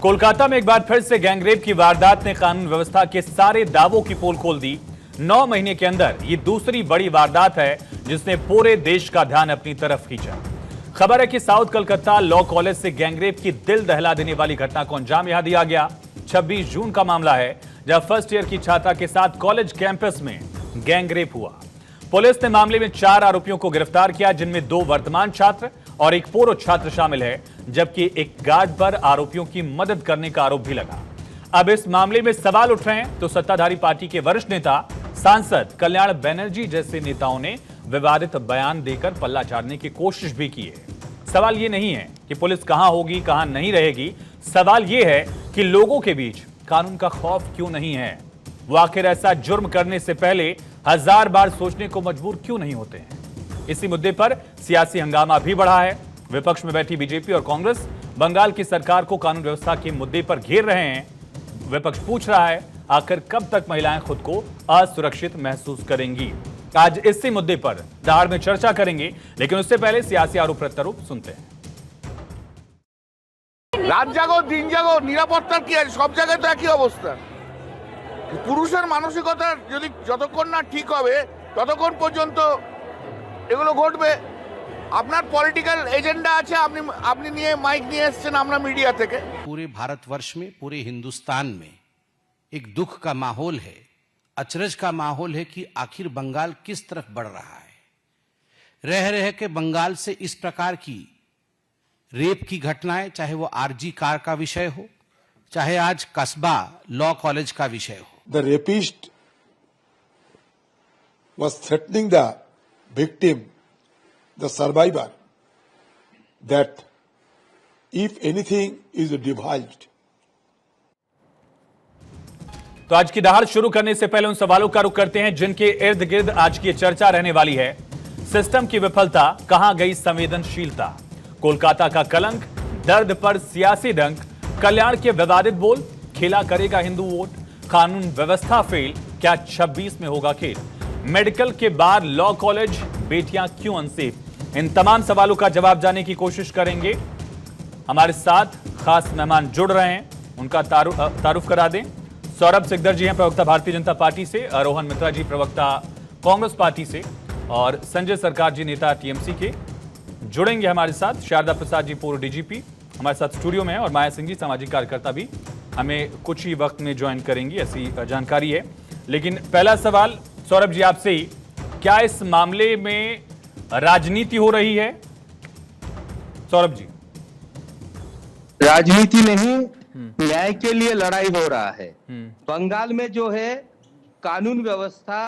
कोलकाता में एक बार फिर से गैंगरेप की वारदात ने कानून व्यवस्था के सारे दावों की पोल खोल दी। 9 महीने के अंदर ये दूसरी बड़ी वारदात है जिसने पूरे देश का ध्यान अपनी तरफ खींचा। खबर है कि साउथ कलकत्ता लॉ कॉलेज से गैंगरेप की दिल दहला देने वाली घटना को अंजाम यहां दिया गया। 26 जून का मामला है जब फर्स्ट ईयर की छात्रा के साथ कॉलेज कैंपस में गैंगरेप हुआ। पुलिस ने मामले में 4 आरोपियों को गिरफ्तार किया, जिनमें 2 वर्तमान छात्र और एक पूर्व छात्र शामिल है, जबकि एक गार्ड पर आरोपियों की मदद करने का आरोप भी लगा। अब इस मामले में सवाल उठ रहे हैं तो सत्ताधारी पार्टी के वरिष्ठ नेता सांसद कल्याण बनर्जी जैसे नेताओं ने विवादित बयान देकर पल्ला झाड़ने की कोशिश भी की है। सवाल ये नहीं है कि पुलिस कहां होगी कहां नहीं रहेगी, सवाल ये है कि लोगों के बीच कानून का खौफ क्यों नहीं है। वो आखिर ऐसा जुर्म करने से पहले 1000 बार सोचने को मजबूर क्यों नहीं होते हैं। इसी मुद्दे पर सियासी हंगामा भी बढ़ा है। विपक्ष में बैठी बीजेपी और कांग्रेस बंगाल की सरकार को कानून व्यवस्था के मुद्दे पर घेर रहे हैं। विपक्ष पूछ रहा है आखिर कब तक महिलाएं खुद को असुरक्षित महसूस करेंगी। आज इसी मुद्दे पर दाड़ में चर्चा करेंगे, लेकिन उससे पहले सियासी आरोप प्रत्यारोप सुनते हैं। রাত জাগো দিন জাগো নিরাপত্তার কি আছে, সব জায়গায় তো একই অবস্থা। পুরুষের মানসিকতা যদি যতক্ষণ না ঠিক হবে ততক্ষণ পর্যন্ত এগুলো ঘটবে। আপনার পলিটিক্যাল এজেন্ডা আছে, আপনি নিয়ে মাইক নিয়ে এসেছেন আমরা মিডিয়া থেকে। पूरे भारतवर्ष में, पूरे हिंदुस्तान में एक दुख का माहौल है, अचरज का माहौल है कि आखिर बंगाल किस तरफ बढ़ रहा है। रह रह के बंगाल से इस प्रकार की रेप की घटनाएं, चाहे वो आरजी कार का विषय हो, चाहे आज कस्बा लॉ कॉलेज का विषय हो। The rapist was threatening the victim, the survivor, that if anything is divulged. तो आज की दहाड़ शुरू करने से पहले उन सवालों का रुख करते हैं जिनके इर्द गिर्द आज की चर्चा रहने वाली है। सिस्टम की विफलता, कहां गई संवेदनशीलता, कोलकाता का कलंक, दर्द पर सियासी डंक, कल्याण के विवादित बोल, खेला करेगा हिंदू वोट, कानून व्यवस्था फेल, क्या 26 में होगा खेल, मेडिकल के बाद लॉ कॉलेज, बेटियां क्यों अनसेफ। इन तमाम सवालों का जवाब जानने की कोशिश करेंगे। हमारे साथ खास मेहमान जुड़ रहे हैं, उनका तारुफ करा दें। सौरभ सिकदर जी हैं प्रवक्ता भारतीय जनता पार्टी से, रोहन मित्रा जी प्रवक्ता कांग्रेस पार्टी से और संजय सरकार जी नेता टीएमसी के जुड़ेंगे हमारे साथ। शारदा प्रसाद जी पूर्व डीजीपी हमारे साथ स्टूडियो में है और माया सिंह जी सामाजिक कार्यकर्ता भी हमें कुछ ही वक्त में ज्वाइन करेंगी, ऐसी जानकारी है। लेकिन पहला सवाल सौरभ जी आपसे ही, क्या इस मामले में राजनीति हो रही है? सौरभ जी। राजनीति नहीं, न्याय के लिए लड़ाई हो रहा है। बंगाल में जो है कानून व्यवस्था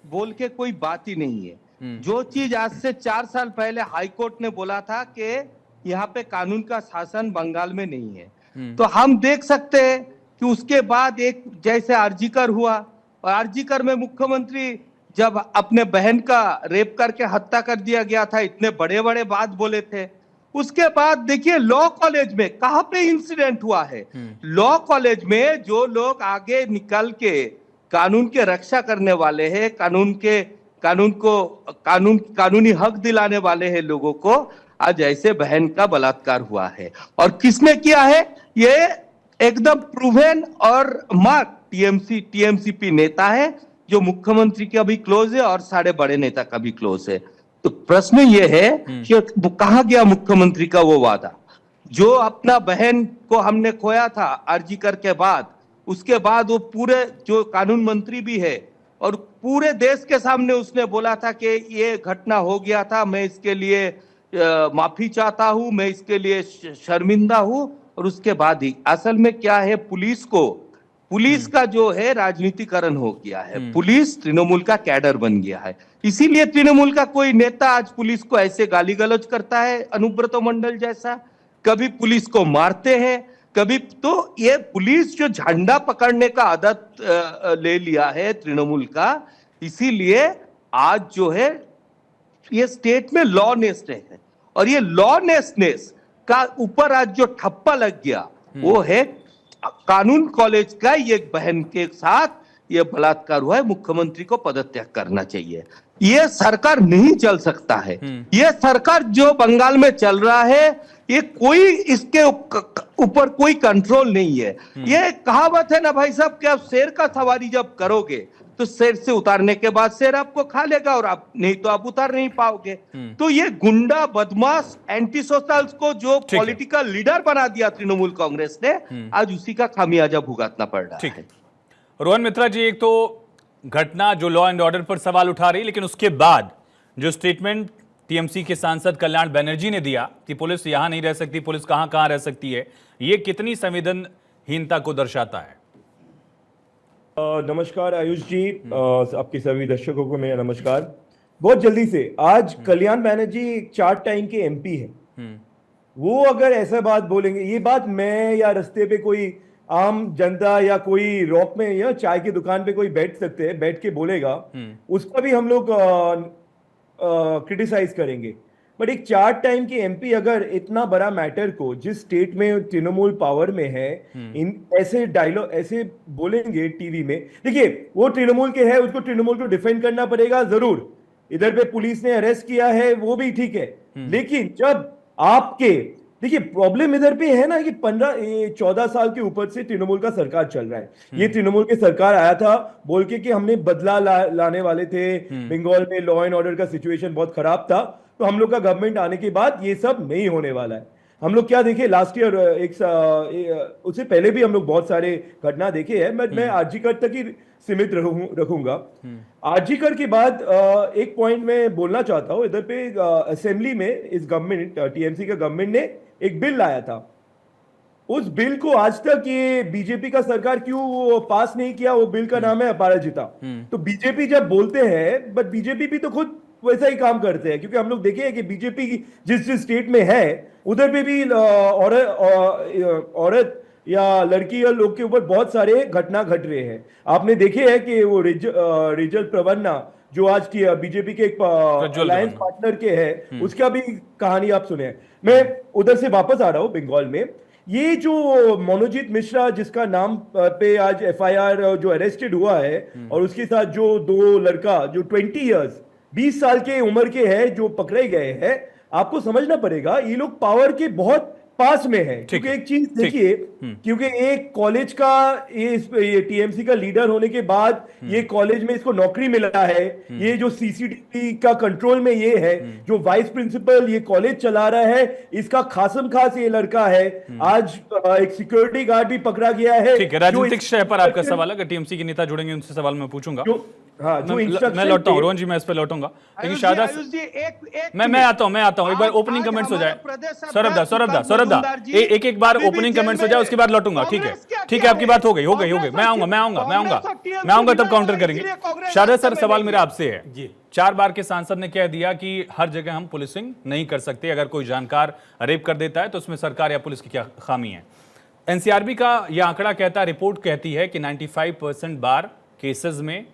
बोल के कोई बात ही नहीं है। जो चीज आज से 4 साल पहले हाईकोर्ट ने बोला था कि यहाँ पे कानून का शासन बंगाल में नहीं है, तो हम देख सकते हैं कि उसके बाद एक जैसे आरजीकर हुआ, और आरजीकर में मुख्यमंत्री जब अपने बहन का रेप करके हत्या कर दिया गया था, इतने बड़े बड़े बात बोले थे। उसके बाद देखिए लॉ कॉलेज में कहां पे इंसिडेंट हुआ है। लॉ कॉलेज में जो लोग आगे निकल के कानून के रक्षा करने वाले हैं, कानूनी हक दिलाने वाले हैं लोगों को, आज ऐसे बहन का बलात्कार हुआ है। और किसने किया है ये एकदम प्रूवन और मार्क टीएमसीपी नेता है, जो मुख्यमंत्री का भी क्लोज है और सारे बड़े नेता का भी क्लोज है। तो प्रश्न ये है कि कहां गया मुख्यमंत्री का वो वादा, जो अपना बहन को हमने खोया था आरजीकर के बाद। उसके बाद वो पूरे जो कानून मंत्री भी है और पूरे देश के सामने उसने बोला था कि ये घटना हो गया था, मैं इसके लिए माफी चाहता हूं, मैं इसके लिए शर्मिंदा हूं। और उसके बाद ही असल में क्या है, पुलिस का जो है राजनीतिकरण हो गया है। पुलिस तृणमूल का कैडर बन गया है। इसीलिए तृणमूल का कोई नेता आज पुलिस को ऐसे गाली गलौज करता है, अनुब्रत मंडल जैसा, कभी पुलिस को मारते हैं, कभी तो ये पुलिस जो झंडा पकड़ने का आदत ले लिया है तृणमूल का, इसीलिए आज जो है ये स्टेट में लॉनेसनेस है। और ये लॉनेसनेस का ऊपर आज जो ठप्पा लग गया वो है कानून कॉलेज का एक बहन के साथ ये बलात्कार हुआ है, मुख्यमंत्री को पदत्याग करना चाहिए। ये सरकार नहीं चल सकता है। ये सरकार जो बंगाल में चल रहा है, ये कोई इसके ऊपर कोई कंट्रोल नहीं है। ये कहावत है ना भाई साहब कि आप शेर का सवारी जब करोगे तो शेर से उतारने के बाद शेर आपको खा लेगा, और आप नहीं तो आप उतार नहीं पाओगे। तो ये गुंडा बदमाश एंटी सोशल्स को जो है। पॉलिटिकल लीडर बना दिया तृणमूल कांग्रेस ने, आज उसी का खामियाजा भुगतना पड़ रहा ठीक है। रोहन मित्रा जी, एक तो घटना जो लॉ एंड ऑर्डर पर सवाल उठा रही, लेकिन उसके बाद जो स्टेटमेंट टीएमसी के सांसद कल्याण बनर्जी ने दिया कि पुलिस यहां नहीं रह सकती, पुलिस कहां कहां रह सकती है, ये कितनी संवेदनहीनता को दर्शाता है? नमस्कार आयुष जी, आपके सभी दर्शकों को मेरा नमस्कार। बहुत जल्दी से, आज कल्याण बनर्जी 4 टाइम के एमपी हैं। वो अगर ऐसा बात बोलेंगे, ये बात मैं या रास्ते पे कोई आम जनता या कोई रॉक में या चाय की दुकान पे कोई बैठ के बोलेगा, उसका भी हम लोग क्रिटिसाइज करेंगे। बट एक 4 टाइम की एमपी अगर इतना बड़ा मैटर को, जिस स्टेट में तृणमूल पावर में है, इन ऐसे डायलॉग ऐसे बोलेंगे टीवी में, देखिए वो तृणमूल के है, उसको तृणमूल को डिफेंड करना पड़ेगा जरूर। इधर पे पुलिस ने अरेस्ट किया है, वो भी ठीक है, लेकिन जब आपके, देखिए प्रॉब्लम इधर पे है ना कि 14 साल के ऊपर से तृणमूल का सरकार चल रहा है। ये तृणमूल की सरकार आया था बोल के कि हमने बदला लाने वाले थे, बंगाल में लॉ एंड ऑर्डर का सिचुएशन बहुत खराब था, तो हम लोग का गवर्नमेंट आने के बाद ये सब नहीं होने वाला है। हम लोग क्या देखे लास्ट ईयर, उससे पहले भी हम लोग बहुत सारे घटना देखे हैं, बट मैं आरजीकर तक ही सीमित रखूंगा। आरजीकर के बाद एक पॉइंट मैं बोलना चाहता हूं, इधर पे असेंबली में इस गवर्नमेंट, टीएमसी का गवर्नमेंट ने एक बिल लाया था। उस बिल को आज तक ये बीजेपी का सरकार क्यों पास नहीं किया? वो बिल का नाम है अपराजिता। तो बीजेपी जब बोलते हैं, बट बीजेपी भी तो खुद वैसा ही काम करते हैं, क्योंकि हम लोग देखे हैं कि बीजेपी जिस स्टेट में है उधर पे भी औरत या लड़की या लोग के ऊपर बहुत सारे घटना घट रहे हैं। आपने देखे हैं कि वो रिजल प्रवन्ना जो आज की बीजेपी के एक अलायंस पार्टनर के है, उसका भी कहानी आप सुने। मैं उधर से वापस आ रहा हूं बंगाल में। ये जो मनोजीत मिश्रा जिसका नाम पे आज एफआईआर जो अरेस्टेड हुआ है, और उसके साथ जो 2 लड़का जो 20 साल के उम्र के हैं जो पकड़े गए हैं, आपको समझना पड़ेगा ये लोग पावर के बहुत पास में है। क्योंकि एक चीज देखिए, क्योंकि एक कॉलेज का ये टीएमसी का लीडर होने के बाद ये कॉलेज में इसको नौकरी मिला है, ये जो सीसीटीवी का कंट्रोल में ये है, जो वाइस प्रिंसिपल ये कॉलेज चला रहा है, इसका खासम खास ये लड़का है। आज एक सिक्योरिटी गार्ड भी पकड़ा गया है। ठीक है, राजनीतिक शय पर आपका सवाल, अगर टीएमसी के नेता जुड़ेंगे उनसे सवाल मैं पूछूंगा। मैं लौटता हूँ रोहन जी, मैं इस पे लौटूंगा, लेकिन शायद मैं आता हूँ एक बार ओपनिंग कमेंट्स हो जाए। सौरभ दा एक बार ओपनिंग कमेंट्स हो जाए, उसके बाद लौटूंगा। ठीक है, आपकी बात हो गई। मैं आऊंगा तब काउंटर करेंगे। शारदा सर, सवाल मेरा आपसे है। 4 बार के सांसद ने कह दिया कि हर जगह हम पुलिसिंग नहीं कर सकते, अगर कोई जानकार रेप कर देता है तो उसमें सरकार या पुलिस की क्या खामी है? एनसीआरबी का यह आंकड़ा कहता है, रिपोर्ट कहती है कि 95% बार केसेस में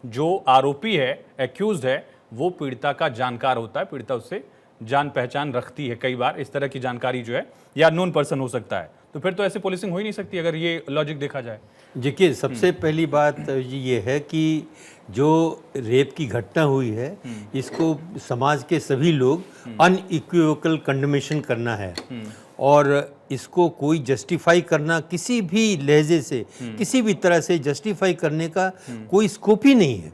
जो आरोपी है, एक्यूज्ड है, वो पीड़िता का जानकार होता है, पीड़िता उससे जान पहचान रखती है। कई बार इस तरह की जानकारी जो है, या नोन पर्सन हो सकता है, तो फिर तो ऐसे पुलिसिंग हो ही नहीं सकती अगर ये लॉजिक देखा जाए। देखिए, सबसे पहली बात ये है कि जो रेप की घटना हुई है, इसको समाज के सभी लोग अनइक्विवोकल कंडेमेशन करना है, और इसको कोई जस्टिफाई करना किसी भी लहजे से, किसी भी तरह से जस्टिफाई करने का कोई स्कोप ही नहीं है,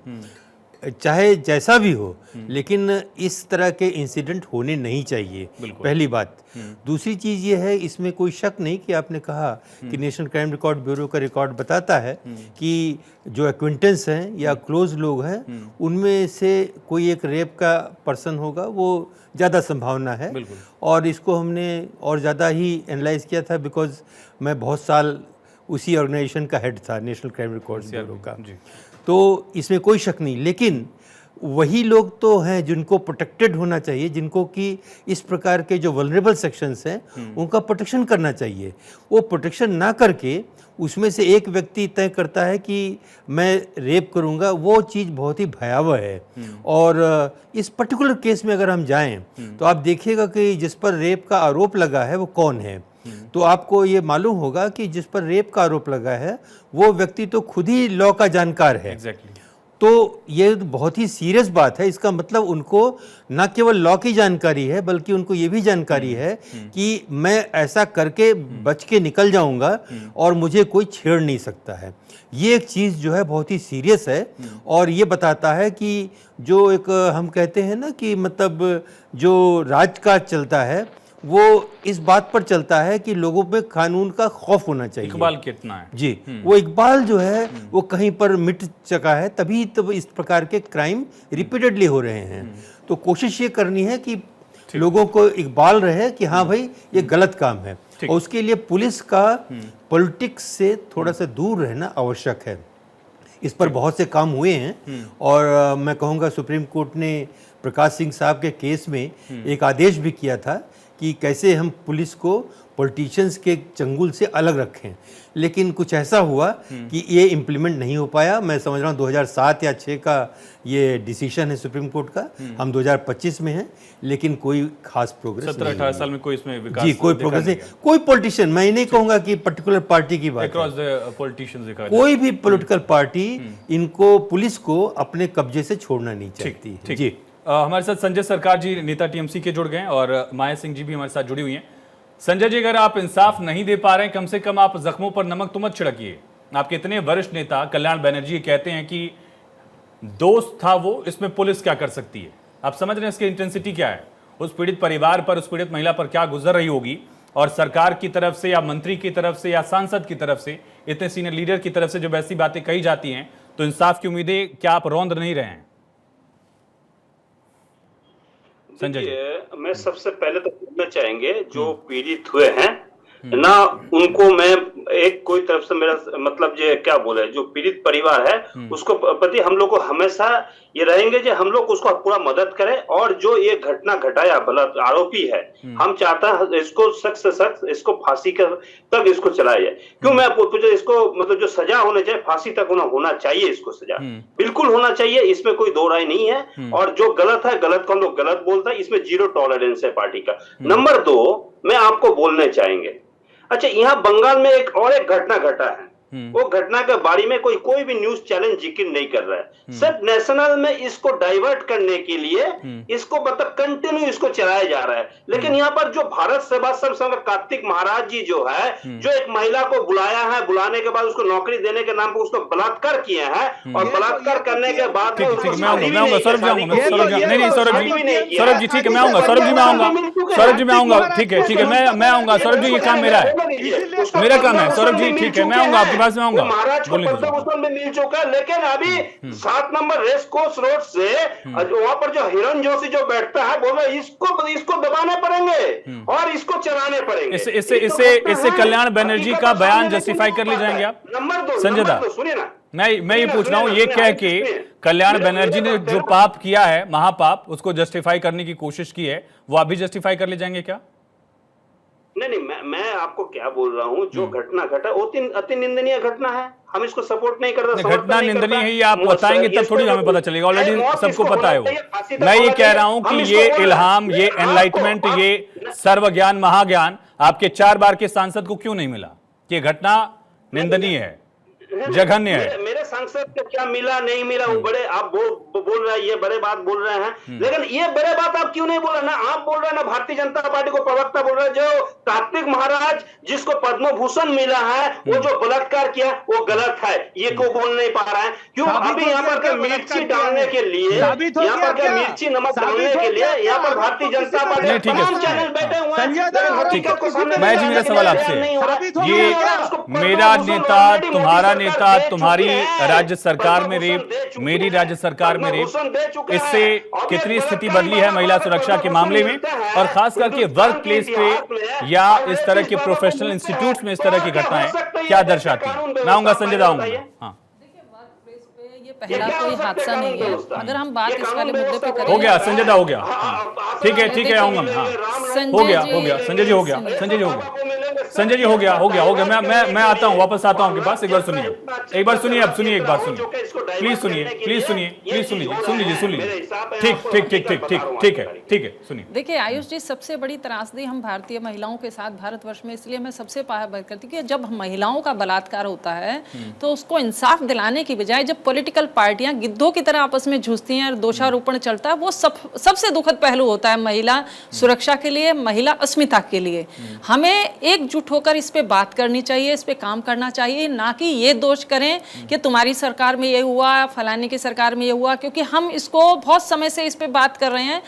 चाहे जैसा भी हो। लेकिन इस तरह के इंसिडेंट होने नहीं चाहिए, पहली बात। दूसरी चीज़ ये है, इसमें कोई शक नहीं कि आपने कहा कि नेशनल क्राइम रिकॉर्ड ब्यूरो का रिकॉर्ड बताता है कि जो एक्विंटेंस हैं या क्लोज लोग हैं, उनमें से कोई एक रेप का पर्सन होगा, वो ज़्यादा संभावना है। और इसको हमने और ज़्यादा ही एनालाइज किया था, बिकॉज मैं बहुत साल उसी ऑर्गेनाइजेशन का हेड था, नेशनल क्राइम रिकॉर्ड ब्यूरो का। तो इसमें कोई शक नहीं, लेकिन वही लोग तो हैं जिनको प्रोटेक्टेड होना चाहिए, जिनको कि इस प्रकार के जो वल्नरेबल सेक्शंस हैं उनका प्रोटेक्शन करना चाहिए। वो प्रोटेक्शन ना करके उसमें से एक व्यक्ति तय करता है कि मैं रेप करूंगा, वो चीज़ बहुत ही भयावह है। और इस पर्टिकुलर केस में अगर हम जाएं तो आप देखिएगा कि जिस पर रेप का आरोप लगा है वो कौन है। तो आपको ये मालूम होगा कि जिस पर रेप का आरोप लगा है वो व्यक्ति तो खुद ही लॉ का जानकार है। एग्जैक्टली। तो ये बहुत ही सीरियस बात है। इसका मतलब उनको न केवल लॉ की जानकारी है बल्कि उनको ये भी जानकारी है कि मैं ऐसा करके बच के निकल जाऊंगा और मुझे कोई छेड़ नहीं सकता है। ये एक चीज़ जो है बहुत ही सीरियस है और ये बताता है कि जो एक हम कहते हैं ना कि मतलब जो राजकाज चलता है वो इस बात पर चलता है कि लोगों में कानून का खौफ होना चाहिए। इकबाल कितना है जी, वो इकबाल जो है वो कहीं पर मिट चुका है, तभी तो इस प्रकार के क्राइम रिपीटेडली हो रहे हैं। तो कोशिश ये करनी है कि लोगों को इकबाल रहे कि हाँ भाई ये गलत काम है, और उसके लिए पुलिस का पॉलिटिक्स से थोड़ा सा दूर रहना आवश्यक है। इस पर बहुत से काम हुए हैं और मैं कहूँगा सुप्रीम कोर्ट ने प्रकाश सिंह साहब के केस में एक आदेश भी किया था कि कैसे हम पुलिस को पॉलिटिशियंस के चंगुल से अलग रखें, लेकिन कुछ ऐसा हुआ कि ये इम्प्लीमेंट नहीं हो पाया। मैं समझ रहा हूँ 2007 या 6 का ये डिसीजन है सुप्रीम कोर्ट का, हम 2025 में हैं, लेकिन कोई खास प्रोग्रेस 17-18 साल में कोई इसमें विकास जी कोई प्रोग्रेस नहीं। कोई पॉलिटिशियन, मैं नहीं कहूँगा कि पर्टिकुलर पार्टी की बात है, अक्रॉस द पॉलिटिशियंस देखा जाए। कोई भी पॉलिटिकल पार्टी इनको पुलिस को अपने कब्जे से छोड़ना नहीं चाहती है। जी हमारे साथ संजय सरकार जी नेता टीएमसी के जुड़ गए हैं और माया सिंह जी भी हमारे साथ जुड़ी हुई हैं। संजय जी, अगर आप इंसाफ नहीं दे पा रहे हैं, कम से कम आप जख्मों पर नमक तो मत छिड़किए। आपके इतने वरिष्ठ नेता कल्याण बनर्जी कहते हैं कि दोस्त था वो, इसमें पुलिस क्या कर सकती है? आप समझ रहे हैं इसकी इंटेंसिटी क्या है? उस पीड़ित परिवार पर, उस पीड़ित महिला पर क्या गुजर रही होगी, और सरकार की तरफ से या मंत्री की तरफ से या सांसद की तरफ से, इतने सीनियर लीडर की तरफ से जब ऐसी बातें कही जाती हैं तो इंसाफ की उम्मीदें क्या आप रौंद नहीं रहे हैं? संजय जी, मैं सबसे पहले तो बोलना चाहेंगे जो पीड़ित हुए हैं ना, उनको मैं एक कोई तरफ से मेरा मतलब ये क्या बोले, जो पीड़ित परिवार है उसको प्रति हम लोग को हमेशा ये रहेंगे जो हम लोग उसको पूरा मदद करें, और जो ये घटना घटाया गलत आरोपी है, हम चाहता है इसको सख्त से सख्त इसको फांसी तक इसको चलाया जाए। क्यों मैं पूछे, इसको मतलब जो सजा होना चाहिए फांसी तक होना चाहिए, इसको सजा बिल्कुल होना चाहिए, इसमें कोई दो राय नहीं है। और जो गलत है, गलत को हम लोग गलत बोलता है, इसमें जीरो टॉलरेंस है पार्टी का। नंबर 2 मैं आपको बोलने चाहेंगे, अच्छा यहाँ बंगाल में एक घटना घटा है, वो घटना के बारे में कोई भी न्यूज चैनल जिक्र नहीं कर रहा है। सिर्फ नेशनल में इसको डाइवर्ट करने के लिए इसको मतलब कंटिन्यू इसको चलाया जा रहा है। लेकिन यहाँ पर जो भारत सेवा संघ कार्तिक महाराज जी जो है, जो एक महिला को बुलाया है, बुलाने के बाद उसको नौकरी देने के नाम पर उसको बलात्कार किया है, और बलात्कार करने के बाद सौरभ जी ठीक है, मैं आऊंगा सौरभ जी, मैं आऊंगा, ठीक है, मैं आऊंगा सौरभ जी, ये काम मेरा है, मेरा काम है सौरभ जी, ठीक है, मैं आऊंगा आपके पास में आऊंगा। महाराज को पद्म में मिल चुका है, लेकिन अभी 7 नंबर रेस कोर्स रोड से वहां पर जो हिरण जोशी जो बैठता है, बोल रहे इसको दबाने पड़ेंगे और इसको चलाने पड़ेंगे। इससे कल्याण बनर्जी का बयान जस्टिफाई कर ले जाएंगे आप? नंबर 2 संजय दा, सुनिए ना, मैं ये पूछ रहा हूँ, ये कह के कल्याण बनर्जी ने जो पाप किया है, महापाप, उसको जस्टिफाई करने की कोशिश की है, वो आप भी जस्टिफाई कर ले जाएंगे क्या? नहीं, मैं आपको क्या बोल रहा हूँ, जो घटना घटा वो अति निंदनीय घटना है, हम इसको सपोर्ट नहीं करते। घटना निंदनीय है ये आप बताएंगे तब थोड़ी हमें पता चलेगा, ऑलरेडी सबको पता है वो। मैं ये कह रहा हूँ कि ये इल्हाम, ये एनलाइटमेंट, ये सर्वज्ञान महाज्ञान आपके 4 बार के सांसद को क्यों नहीं मिला? ये घटना निंदनीय है, जघन्य है। मेरे सांसद को क्या मिला नहीं मिला, वो बड़े आप बोल रहे हैं, ये बड़े बात बोल रहे हैं, लेकिन ये बड़े बात आप क्यों नहीं बोल रहे? ना आप बोल रहे हैं, ना भारतीय जनता पार्टी को प्रवक्ता बोल रहे हैं। जो कार्तिक महाराज जिसको पद्म भूषण मिला है, वो जो बलात्कार किया वो गलत है, ये को बोल नहीं पा रहा है। क्यों अभी यहाँ पर मिर्ची डालने के लिए, यहाँ पर मिर्ची नमक डालने के लिए यहाँ पर भारतीय जनता पार्टी तमाम चैनल बैठे हुए हैं। मैं जी, मेरा सवाल आपसे, ये मेरा नेता, तुम्हारा नेता, तुम्हारी राज्य सरकार में रेप, मेरी राज्य सरकार में रेप, इससे कितनी स्थिति बदली है महिला सुरक्षा के मामले में, और खास करके वर्क प्लेस पे या इस तरह के प्रोफेशनल इंस्टीट्यूट्स में इस तरह की घटनाएं क्या दर्शाती हैं? मैं आऊंगा, संजय दा आऊंगा। हाँ, पहला कोई हादसा नहीं है। अगर हम बात इस वाले मुद्दे पे करें, हो गया संजय दा, हो गया, ठीक है, आऊंगा मैं। हाँ, हो गया संजय जी, हो गया संजय जी, हो गया। संजय जी हो गया मैं आता हूँ, वापस आता हूँ आपके पास। एक बार सुनिए एक बार सुनिए ठीक है सुनिए। देखिए आयुष जी, सबसे बड़ी त्रासदी हम भारतीय महिलाओं के साथ भारतवर्ष में, इसलिए मैं सबसे बात करती हूँ कि जब महिलाओं का बलात्कार होता है तो उसको इंसाफ दिलाने की बजाय जब पॉलिटिकल पार्टियां गिद्धों की तरह आपस में झूठती हैं और दोषारोपण चलता है, वो सबसे दुखद पहलू होता है महिला सुरक्षा के लिए, महिला अस्मिता के लिए। हमें एकजुट होकर इस पे बात करनी चाहिए, इस पे काम करना चाहिए, ना कि ये दोष करें कि तुम्हारी सरकार में ये हुआ, फलाने की सरकार में ये हुआ, क्योंकि हम इसको बहुत समय से इस पे बात कर रहे हैं।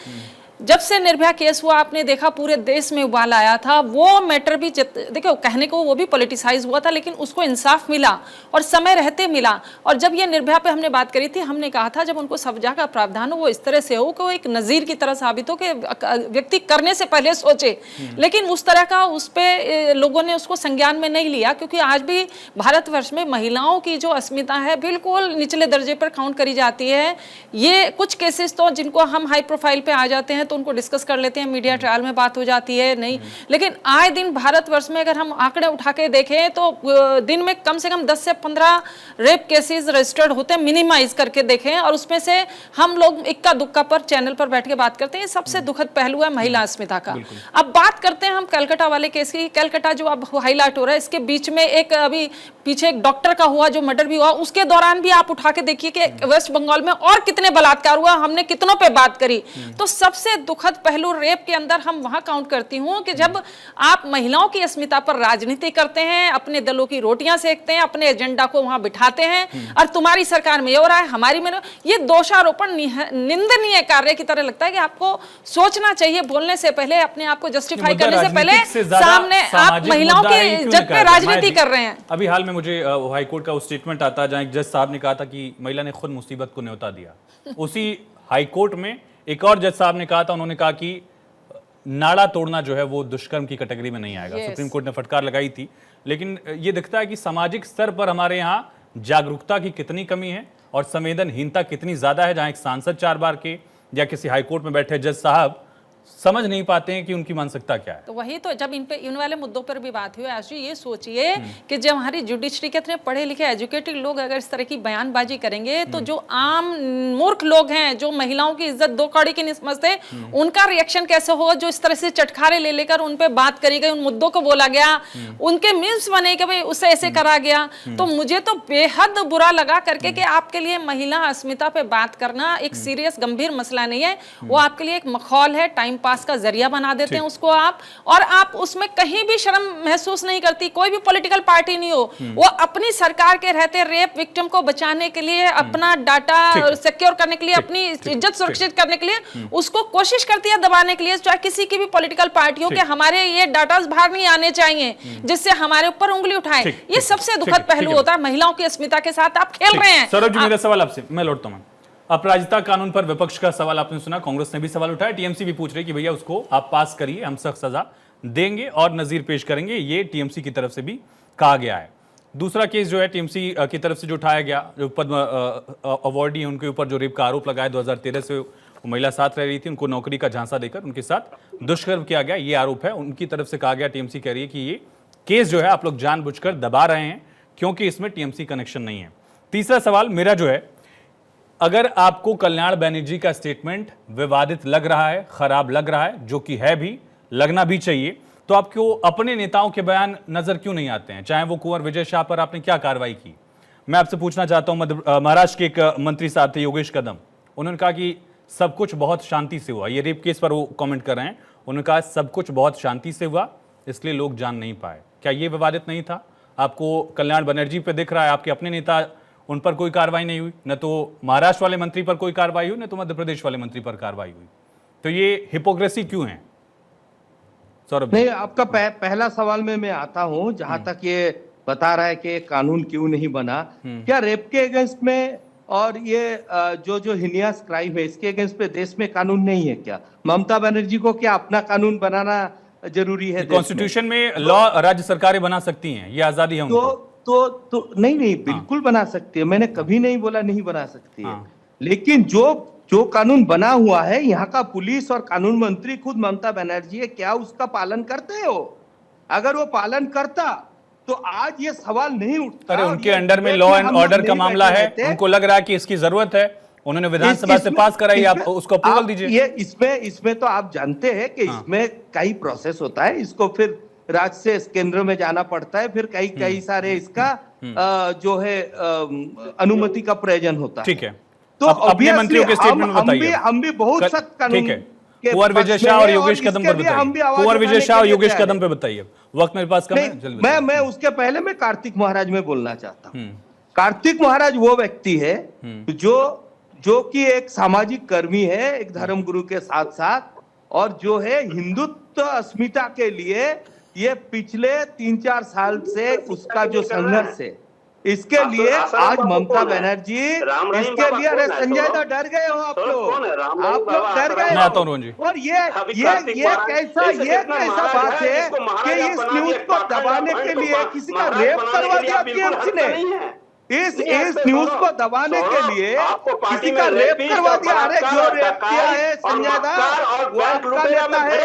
जब से निर्भया केस हुआ आपने देखा पूरे देश में उबाल आया था, वो मैटर भी देखो कहने को वो भी पॉलिटिसाइज हुआ था, लेकिन उसको इंसाफ मिला और समय रहते मिला। और जब ये निर्भया पे हमने बात करी थी, हमने कहा था जब उनको सजा का प्रावधान हो वो इस तरह से हो कि वो एक नजीर की तरह साबित हो कि व्यक्ति करने से पहले सोचे, लेकिन उस तरह का उस पर लोगों ने उसको संज्ञान में नहीं लिया, क्योंकि आज भी भारतवर्ष में महिलाओं की जो अस्मिता है बिल्कुल निचले दर्जे पर काउंट करी जाती है। ये कुछ केसेस तो जिनको हम हाई प्रोफाइल पे आ जाते हैं तो उनको डिस्कस कर लेते हैं, मीडिया ट्रायल में बात हो जाती है, नहीं, लेकिन आए दिन भारतवर्ष में अगर हम आंकड़े उठा के देखें तो दिन में कम से कम 10 से 15 रेप केसेस रजिस्टर्ड होते हैं, मिनिमाइज करके देखें, और उसमें से हम लोग इक्का दुक्का पर चैनल पर बैठ के बात करते हैं। ये सबसे दुखद पहलू है महिला अस्मिता का। अब बात करते हैं हम कलकत्ता वाले केस की। कलकत्ता जो अब हाईलाइट हो रहा है, इसके बीच में एक अभी पीछे एक डॉक्टर का हुआ जो मर्डर भी हुआ, उसके दौरान भी आप उठा के देखिए कि वेस्ट बंगाल में और कितने बलात्कार हुआ, हमने कितनों पे बात करी। तो सबसे दुखद पहलू रेप के अंदर हम वहां काउंट करती हूं कि जब आप महिलाओं की अस्मिता पर राजनीति करते हैं, अपने दलों की रोटियां सेकते हैं, अपने एजेंडा को वहां बिठाते हैं, और तुम्हारी सरकार में ये हो रहा है, हमारी में ये दोषारोपण निंदनीय कार्य की तरह लगता है कि आपको सोचना चाहिए बोलने से पहले, अपने आप को जस्टिफाई करने से पहले सामने आप महिलाओं की इज्जत पे राजनीति कर रहे हैं। अभी हाल में मुझे हाईकोर्ट का वो स्टेटमेंट आता है जहां एक जज साहब ने कहा था कि महिला ने खुद मुसीबत को न्योता दिया। उसी हाईकोर्ट में एक और जज साहब ने कहा था, उन्होंने कहा कि नाड़ा तोड़ना जो है वो दुष्कर्म की कैटेगरी में नहीं आएगा। सुप्रीम कोर्ट ने फटकार लगाई थी, लेकिन ये दिखता है कि सामाजिक स्तर पर हमारे यहाँ जागरूकता की कितनी कमी है और संवेदनहीनता कितनी ज्यादा है, जहां एक सांसद 4 बार के या किसी हाईकोर्ट में बैठे जज साहब समझ नहीं पाते हैं कि उनकी मानसिकता क्या है। तो वही तो जब इन वाले मुद्दों पर भी बात हुई, आज ये सोचिए कि जब हमारी जुडिशरी के इतने पढ़े लिखे एजुकेटेड लोग अगर इस तरह की बयानबाजी करेंगे, तो जो आम मूर्ख लोग हैं, जो महिलाओं की इज्जत दो कौड़ी की नहीं समझते, उनका रिएक्शन कैसे होगा? जो इस तरह से चटखारे ले लेकर उन पे बात करी गई, उन मुद्दों को बोला गया, उनके मीम्स बने कि भाई उसे ऐसे करा गया। तो मुझे तो बेहद बुरा लगा करके कि आपके लिए महिला अस्मिता पे बात करना एक सीरियस गंभीर मसला नहीं है, वो आपके लिए एक मखौल है, टाइम पास का जरिया बना देते हैं उसको आप, और आप उसमें कहीं भी शर्म महसूस नहीं करती। कोई भी पॉलिटिकल पार्टी नहीं हो, वो अपनी सरकार के रहते रेप विक्टिम को बचाने के लिए, अपना डाटा सिक्योर करने के लिए, अपनी इज्जत सुरक्षित करने के लिए उसको कोशिश करती है दबाने के लिए, चाहे किसी की भी पॉलिटिकल पार्टी हो, कि हमारे ये डाटा बाहर नहीं आने चाहिए जिससे हमारे ऊपर उंगली उठाए। ये सबसे दुखद पहलू होता है। महिलाओं की अस्मिता के साथ आप खेल रहे हैं। सौरभ जी, मेरा सवाल आपसे, मैं लौटता हूं। अपराजिता कानून पर विपक्ष का सवाल आपने सुना, कांग्रेस ने भी सवाल उठाया, टीएमसी भी पूछ रही कि भैया उसको आप पास करिए, हम सख्त सजा देंगे और नजीर पेश करेंगे, ये टीएमसी की तरफ से भी कहा गया है। दूसरा केस जो है टीएमसी की तरफ से जो उठाया गया, जो पद्म अवार्डी है उनके ऊपर जो रेप का आरोप लगाया, 2013 से वो महिला साथ रह रही थी, उनको नौकरी का झांसा देकर उनके साथ दुष्कर्म किया गया, ये आरोप है। उनकी तरफ से कहा गया, टीएमसी कह रही है कि ये केस जो है आप लोग जानबूझकर दबा रहे हैं क्योंकि इसमें टीएमसी कनेक्शन नहीं है। तीसरा सवाल मेरा जो है, अगर आपको कल्याण बनर्जी का स्टेटमेंट विवादित लग रहा है, खराब लग रहा है, जो कि है भी, लगना भी चाहिए, तो आपको अपने नेताओं के बयान नजर क्यों नहीं आते हैं? चाहे वो कुंवर विजय शाह पर आपने क्या कार्रवाई की। मैं आपसे पूछना चाहता हूं, महाराष्ट्र के एक मंत्री साहब थे योगेश कदम, उन्होंने कहा कि सब कुछ बहुत शांति से हुआ। ये रेप केस पर वो कमेंट कर रहे हैं, उन्होंने कहा सब कुछ बहुत शांति से हुआ, इसलिए लोग जान नहीं पाए। क्या ये विवादित नहीं था? आपको कल्याण बनर्जी पे दिख रहा है, आपके अपने नेता, उन पर कोई कार्रवाई नहीं हुई, न तो महाराष्ट्र वाले मंत्री पर कोई कार्रवाई हुई, न तो मध्य प्रदेश वाले मंत्री पर कार्रवाई हुई। तो ये हिपोक्रेसी क्यों है? सौरभ नहीं, आपका पहला सवाल में मैं आता हूं, जहां तक ये बता रहा है कि कानून क्यों नहीं बना। क्या रेप के अगेंस्ट में और ये जो हिनियस क्राइम है इसके अगेंस्ट पे देश में कानून नहीं है क्या? ममता बनर्जी को क्या अपना कानून बनाना जरूरी है? कॉन्स्टिट्यूशन में लॉ राज्य सरकारें बना सकती हैं, ये आजादी है उनको। तो नहीं बिल्कुल बना सकती है, मैंने कभी नहीं बोला नहीं बना सकती है, लेकिन जो कानून बना हुआ है, यहाँ का पुलिस और कानून मंत्री खुद ममता बनर्जी है, क्या उसका पालन करते हो? अगर वो पालन करता तो आज ये सवाल नहीं उठता। अरे और उनके ये अंडर में डिबेट लॉ एंड हम लोग ऑर्डर का नहीं मामला बैठे है, रहते। उनको लग रहा है कि इसकी जरूरत है, उन्होंने विधानसभा से पास कराई, आप उसको अप्रूवल दीजिए। ये इसमें तो आप जानते हैं कि इसमें कई प्रोसेस होता है, इसको फिर राज्य से केंद्र में जाना पड़ता है, फिर कई सारे इसका जो है अनुमति का प्रयोजन होता है। ठीक है, तो अब अपने obviously मंत्रियों के स्टेटमेंट बताइए। हम भी बहुत सख्त कानून ठीक है, के कुंवर विजय पक्ष में शाह और हैं योगेश और कदम इसके पर लिए हम भी बताइए। आवाज कुंवर विजय उठाने शाह और के लिए योगेश तैयार कदम पे हैं। बताइए, वक्त मेरे पास कम है, नहीं, जल्दी मैं उसके पहले मैं कार्तिक महाराज में बोलना चाहता हूँ। हम्म। कार्तिक महाराज वो व्यक्ति है जो कि एक सामाजिक कर्मी है, एक धर्म गुरु के साथ साथ, और जो है हिंदुत्व अस्मिता के लिए ये पिछले 3-4 साल से उसका जो संघर्ष है, इसके लिए आज ममता बनर्जी इसके लिए, अरे संजय दा डर गए हो आप लोग डर गए मैं आता हूं रोहन जी। और ये कैसा बात है कि इस न्यूज को दबाने के लिए किसी का रेप करवा दिया टीएमसी ने, इस न्यूज को दबाने के लिए किसी का रेप करवा दिया। अरे जो रेप किया है संजय दा वो आपका नेता है।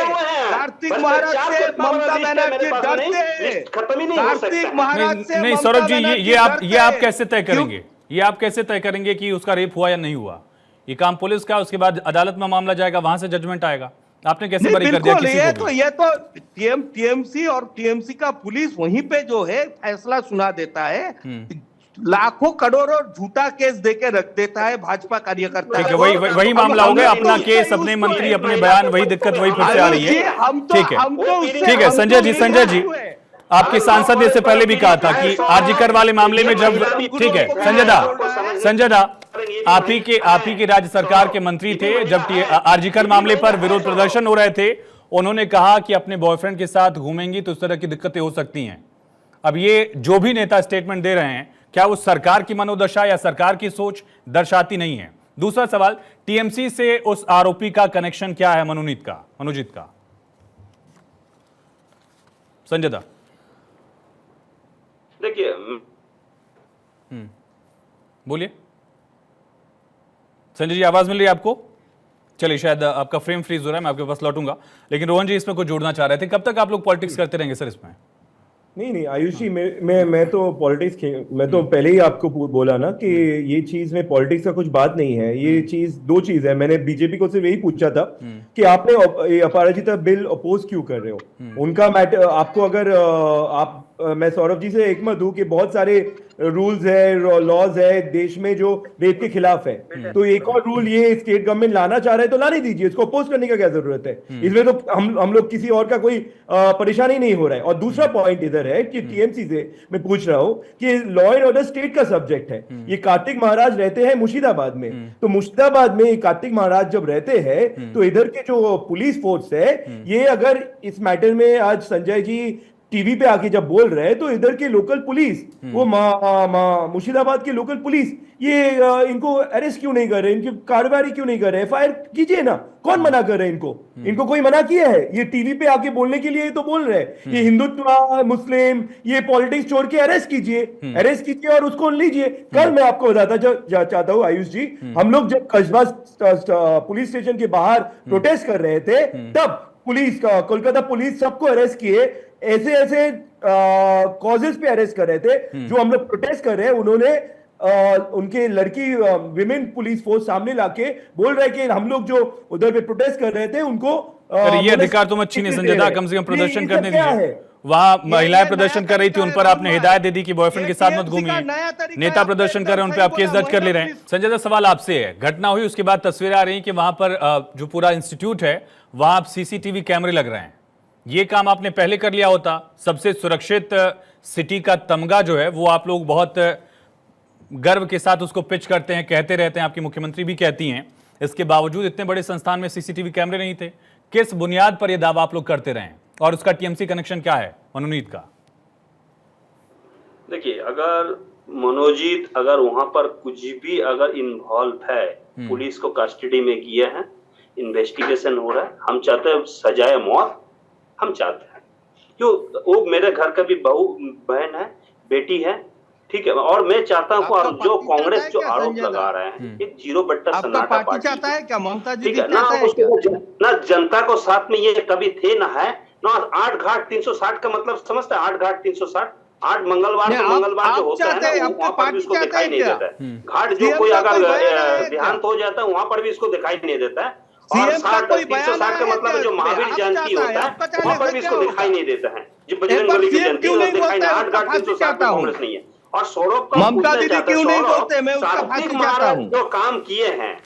कार्तिक महाराज से ममता बनर्जी डरते हैं, कार्तिक महाराज से नहीं सौरभ जी, ये आप कैसे तय करेंगे, ये आप कैसे तय करेंगे कि उसका रेप हुआ या नहीं हुआ? ये काम पुलिस का, उसके बाद अदालत में मामला जाएगा, वहां से जजमेंट आएगा। आपने कैसे बरी कर दिया किसी को भी? ये तो टीएमसी और टीएमसी का पुलिस वहीं पे जो है फैसला सुना देता है, लाखों करोड़ों झूठा केस देके रख देता है भाजपा कार्यकर्ता। ठीक है, वही मामला हो गया, अपना केस, अपने मंत्री, अपने बयान, वही दिक्कत वही फिर से आ रही है। ठीक है संजय जी, आपके सांसद ने इससे पहले भी कहा था कि आरजीकर वाले मामले में जब, ठीक है संजय दा आप ही के राज्य सरकार के मंत्री थे, जब आरजीकर मामले पर विरोध प्रदर्शन हो रहे थे, उन्होंने कहा कि अपने बॉयफ्रेंड के साथ घूमेंगी तो इस तरह की दिक्कतें हो सकती हैं। अब ये जो भी नेता स्टेटमेंट दे रहे हैं, क्या वो सरकार की मनोदशा या सरकार की सोच दर्शाती नहीं है? दूसरा सवाल, टीएमसी से उस आरोपी का कनेक्शन क्या है, मनोजीत का? संजय दा देखिए, बोलिए संजय जी, आवाज मिल रही है आपको? चलिए, शायद आपका फ्रेम फ्रीज हो रहा है, मैं आपके पास लौटूंगा, लेकिन रोहन जी इसमें कुछ जोड़ना चाह रहे थे। कब तक आप लोग पॉलिटिक्स करते रहेंगे सर इसमें? नहीं आयुष जी, मैं तो पॉलिटिक्स, मैं तो पहले ही आपको बोला ना कि ये चीज में पॉलिटिक्स का कुछ बात नहीं है। ये चीज, दो चीज है। मैंने बीजेपी को सिर्फ यही पूछा था कि आपने अपराजिता बिल अपोज क्यों कर रहे हो। उनका मैटर आपको, अगर मैं सौरभ जी से एकमत हूं कि बहुत सारे रूल्स है, लॉज है देश में जो रेप के खिलाफ है, तो एक और रूल ये स्टेट गवर्नमेंट लाना चाह रहे हैं तो लाने दीजिए, इसको अपोज करने का क्या जरूरत है? इसमें तो हम लोग किसी और का कोई परेशानी नहीं हो रहा है। और दूसरा पॉइंट इधर है कि टीएमसी से मैं पूछ रहा हूं कि लॉ एंड ऑर्डर स्टेट का सब्जेक्ट है। ये कार्तिक महाराज रहते हैं मुर्शिदाबाद में, तो मुर्शिदाबाद में कार्तिक महाराज जब रहते हैं तो इधर के जो पुलिस फोर्स है, ये अगर इस मैटर में आज संजय जी टीवी पे आके जब बोल रहे हैं, तो इधर के लोकल पुलिस, वो मुर्शिदाबाद के लोकल पुलिस, ये इनको अरेस्ट क्यों नहीं कर रहे, इनकी कार्रवाई क्यों नहीं कर रहे? एफआईआर कीजिए ना, कौन मना कर रहे हैं इनको कोई मना किया है? ये टीवी पे आके बोलने के लिए तो बोल रहे हैं कि हिंदुत्व, मुस्लिम, ये पॉलिटिक्स छोड़ के अरेस्ट कीजिए और उसको लीजिए। कल मैं आपको बताता चाहता हूँ आयुष जी, हम लोग जब कस्बा पुलिस स्टेशन के बाहर प्रोटेस्ट कर रहे थे, तब पुलिस का, कोलकाता पुलिस सबको अरेस्ट किए, ऐसे कॉजेस पे अरेस्ट कर रहे थे। जो हम लोग प्रोटेस्ट कर रहे हैं, उन्होंने उनके लड़की विमेन पुलिस फोर्स सामने लाके बोल रहे कि हम लोग जो उधर पे प्रोटेस्ट कर रहे थे उनको ये अधिकार तुम अच्छी नहीं संजय दा, कम से कम प्रदर्शन करने दीजिए। वहां महिलाएं प्रदर्शन कर रही थी, उन पर आपने हिदायत दे दी कि बॉयफ्रेंड के साथ मत घूमिए। नेता प्रदर्शन कर रहे हैं, उन पर आप केस दर्ज कर ले रहे हैं। संजय दा, सवाल आपसे है, घटना हुई उसके बाद तस्वीरें आ रही हैं कि वहां पर जो पूरा इंस्टीट्यूट है, वहां सीसीटीवी कैमरे लग रहे हैं। ये काम आपने पहले कर लिया होता। सबसे सुरक्षित सिटी का तमगा जो है वो आप लोग बहुत गर्व के साथ उसको पिच करते हैं, कहते रहते हैं, आपकी मुख्यमंत्री भी कहती हैं। इसके बावजूद इतने बड़े संस्थान में सीसीटीवी कैमरे नहीं थे। किस बुनियाद पर यह दावा आप लोग करते रहे और उसका टीएमसी कनेक्शन क्या है मनोनीत का? देखिए, अगर मनोजीत अगर वहां पर कुछ भी अगर इन्वॉल्व है, पुलिस को कस्टडी में किए हैं, इन्वेस्टिगेशन हो रहा है, हम चाहते हैं सजाए मौत, हम चाहते हैं। जो वो मेरे घर का भी बहू बहन है, बेटी है, ठीक है। और मैं चाहता हूँ और जो कांग्रेस जो आरोप लगा रहे हैं, एक 0 सन्नाटा पार्टी चाहता है क्या? ममता जी ठीक है ना, उसको ना जनता को साथ में ये कभी थे ना है, ना 8 घाट 360 का मतलब समझते हैं? 8 घाट 360, 8 मंगलवार नहीं, को मंगलवार जो आप होता है चाहते हैं, ना, आपकी वहां पर भी पार्टी इसको चाहते दिखाई हैं नहीं क्या? देता है। घाट जो सीएम कोई का अगर कोई बयान है क्या? देहांत हो जाता है, वहां पर भी इसको दिखाई नहीं देता है। और सीएम का 60 कोई बयान 360 का आया मतलब क्या जो इसमें? महावीर आप जयंती चाहता है, होता आपका है, चाहने वहां पर से भी क्या इसको होगा? दिखाई नहीं देता है। जो एक बजरंग बार बली की सीएम जयंती क्यों है, नहीं दिखाई बोलते नहीं, हैं 8 उसका घाट फांसी 360 चाहता में हूँ? कांग्रेस नहीं है। और सौरभ का ममता पूछना दीदी चाहता है, क्यों नहीं सौरभ बोलते? मैं उसका सात्विक फांसी चाहता महाराज हूँ। जो काम किए हैं,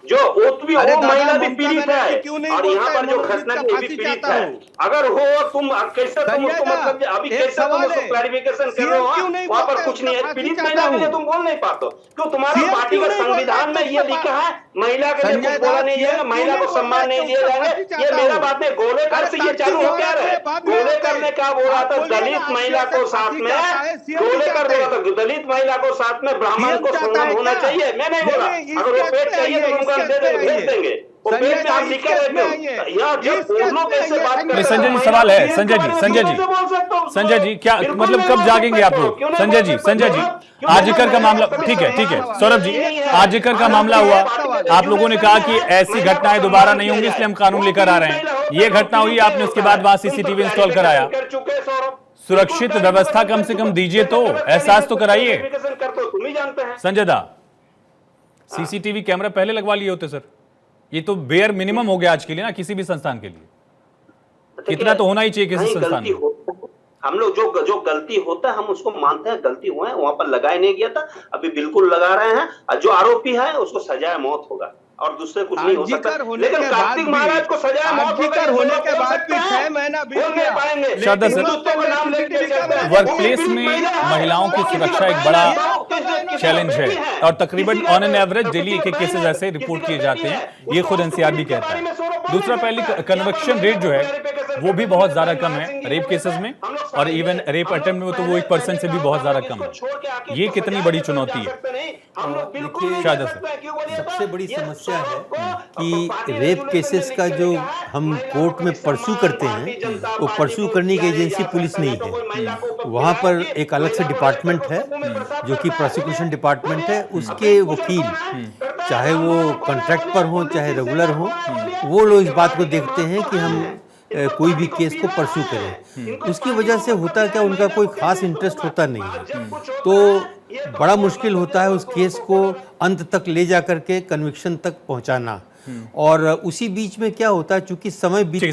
जो वो भी अरे वो दादा, महिला भी ममता पीड़ित बनर्जी है, क्यों नहीं और यहाँ बोलते? पर जो मनोजीत घटना का की भी फांसी पीड़ित चाहता है। हूँ। अगर हो तुम कैसे तुम संजय उसको दा, मतलब अभी एक कैसे तुम सवाल उसको है, क्लैरिफिकेशन कर रहे सीएम हो? क्यों नहीं वहां पर बोलते? कुछ नहीं उसका है। फांसी पीड़ित चाहता महिला के लिए हूँ। तुम बोल नहीं पाते हो। क्यों तुम्हारा सीएम पार्टी क्यों का नहीं बोलते? संविधान में तो ये उसके लिखा है, महिला के लिए संजय कुछ बोला दा, नहीं जाएगा, सीएम महिला क्यों को नहीं सम्मान बोलते? नहीं दिया उसका जाएंगे। फांसी ये चाहता मेरा हूँ। बात नहीं, गोलेकर अरे से ये कार्तिक चालू हो क्या महाराज रहा है? में बाद में गोलेकर आते। ने क्या बोला आप था? बोलिए ना, दलित आप महिला जैसे को साथ फांसी में, चाहता है, सीएम भी गोलेकर चाहते बोला हैं। था दलित महिला को साथ में ब्राह्मण सीएम को चाहता है संगम होना क्या? चाहिए। मैं नहीं बोला। नहीं, अगर इस वो केस पेज पे चाहिए तो आइए, तुमको इस हम केस पे भेज आइए। देंगे। वो संजय पेज में दा, हम इस लिखे केस हुए में आइए। क्यों? यहाँ जब इस केस दोनों पे पेज से आइए, बात संजय करते संजय हैं, जी, महिला सवाल को है, सीएम संजय के जी, बारे में संजय क्यों जी। नहीं बोल सकता हूँ? संजय जी, क्या बिल्कुल मतलब नहीं कब बोल जागेंगे सकता आप हूँ। लोग? क्यों नहीं संजय बोल जी, सकता संजय जी, हूँ? क्यों आर्जिकर नहीं का बोल मामला, सकता? ठीक है, ठीक है, सवाल। सौरभ जी, एक आर्जिकर का मामला हुआ, आप लोगों ने कहा कि ऐसी घटनाएं दोबारा नहीं होंगी, इसलिए हम कानून लेकर आ रहे हैं। ये घटना हुई, आपने उसके बाद वहां सीसीटीवी इंस्टॉल कराया। कर चुके हैं सौरभ। सुरक्षित व्यवस्था कम से कम दीजिए, तो एहसास तो कराइए। करते हो, तुम ही जानते हैं। संजय दा, सीसीटीवी कैमरा पहले लगवा लिए होते सर। ये तो बेयर मिनिमम हो गया आज के लिए ना, किसी भी संस्थान के लिए। इतना तो होना ही चाहिए किसी संस्थान में। हम लोग जो गलती होता है हम उसको मानते हैं, गलती हुआ है, वहां पर लगाया नहीं गया था, अभी बिल्कुल लगा रहे हैं। और जो आरोपी है उसको सजाए मौत होगा, और दूसरे कुछ नहीं हो सकता। आर्जिकर होने लेकिन के बाद कार्तिक भी, महाराज को सजाए मौत होगा, आर्जिकर ये होने लोग के बोल बाद सकते भी हैं? 6 महीना बीत बोल नहीं गया। पाएंगे। शादा सर, हिंदुत्व का नाम लेके चलते हैं। वर्कप्लेस में महिलाओं की सुरक्षा एक बड़ा चैलेंज है, और तकरीबन ऑन एन एवरेज डेली एक केसेस ऐसे रिपोर्ट किए जाते हैं। ये खुद एनसीआर भी कहता है। दूसरा, पहली कन्विक्शन रेट जो है वो भी बहुत ज्यादा कम है रेप केसेस में, और इवन रेप अटेम्प्ट में तो वो 1% से भी बहुत ज्यादा कम है। ये कितनी बड़ी चुनौती है? देखिए, शायद सर, सबसे बड़ी समस्या है कि रेप केसेस का जो हम कोर्ट में परस्यू करते हैं, वो परस्यू करने की एजेंसी पुलिस नहीं है। वहाँ पर एक अलग से डिपार्टमेंट है जो कि प्रोसिक्यूशन डिपार्टमेंट है। उसके वकील, चाहे वो कॉन्ट्रैक्ट पर हो चाहे रेगुलर हो, वो लोग इस बात को देखते हैं कि हम कोई भी केस को परस्यू करें। उसकी वजह से होता है क्या, उनका कोई खास इंटरेस्ट होता नहीं है, तो बड़ा मुश्किल होता है उस केस को अंत तक ले जा करके कन्विक्शन तक पहुंचाना। और उसी बीच में क्या होता है, चूंकि समय बीत